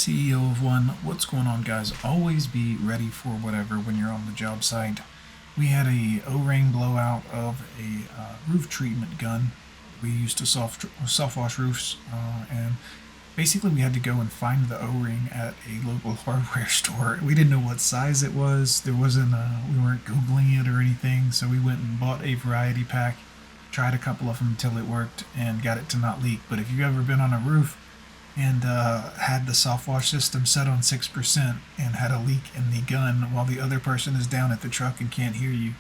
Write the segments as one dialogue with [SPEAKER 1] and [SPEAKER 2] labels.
[SPEAKER 1] CEO of one. What's going on, guys? Always be ready for whatever when you're on the job site. We had a O-ring blowout of a roof treatment gun. We used to soft wash roofs, and basically we had to go and find the O-ring at a local hardware store. We didn't know what size it was. We weren't googling it or anything, so we went and bought a variety pack, tried a couple of them until it worked, and got it to not leak. But if you've ever been on a roof and had the soft wash system set on 6% and had a leak in the gun while the other person is down at the truck and can't hear you,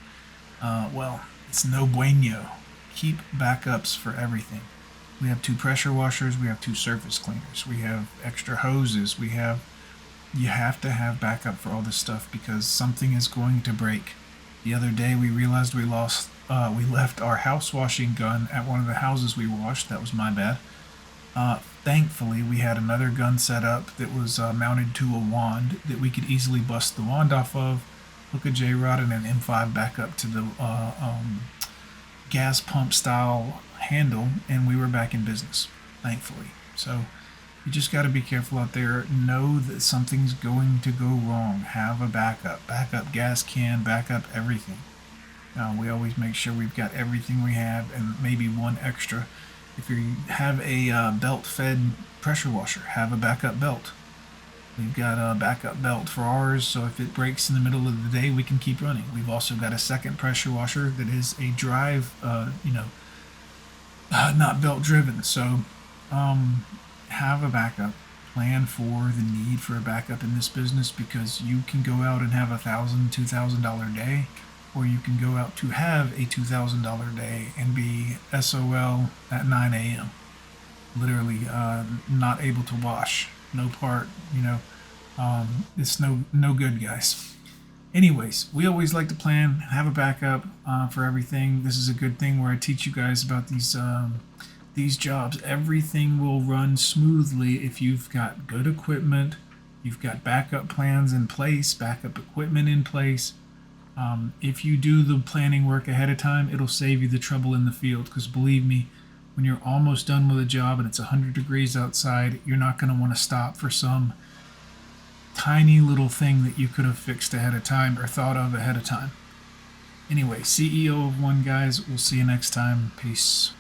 [SPEAKER 1] well, it's no bueno. Keep backups for everything. We have 2 pressure washers, we have 2 surface cleaners, we have extra hoses, you have to have backup for all this stuff because something is going to break. The other day we realized we left our house washing gun at one of the houses we washed. That was my bad. Thankfully, we had another gun set up that was mounted to a wand that we could easily bust the wand off of, hook a J-rod and an M5 back up to the gas pump style handle, and we were back in business, thankfully. So you just got to be careful out there. Know that something's going to go wrong. Have a backup gas can, backup everything. We always make sure we've got everything we have and maybe one extra. If you have a belt-fed pressure washer, have a backup belt. We've got a backup belt for ours, so if it breaks in the middle of the day, we can keep running. We've also got a second pressure washer that is a drive, not belt-driven. So have a backup. Plan for the need for a backup in this business because you can go out and have $1,000, $2,000 day, or you can go out to have a $2,000 day and be SOL at 9 a.m. Literally not able to wash. No part, it's no good, guys. Anyways, we always like to plan, have a backup for everything. This is a good thing where I teach you guys about these jobs. Everything will run smoothly if you've got good equipment, you've got backup plans in place, backup equipment in place. If you do the planning work ahead of time, it'll save you the trouble in the field. Because believe me, when you're almost done with a job and it's 100 degrees outside, you're not going to want to stop for some tiny little thing that you could have fixed ahead of time or thought of ahead of time. Anyway, CEO of one, guys. We'll see you next time. Peace.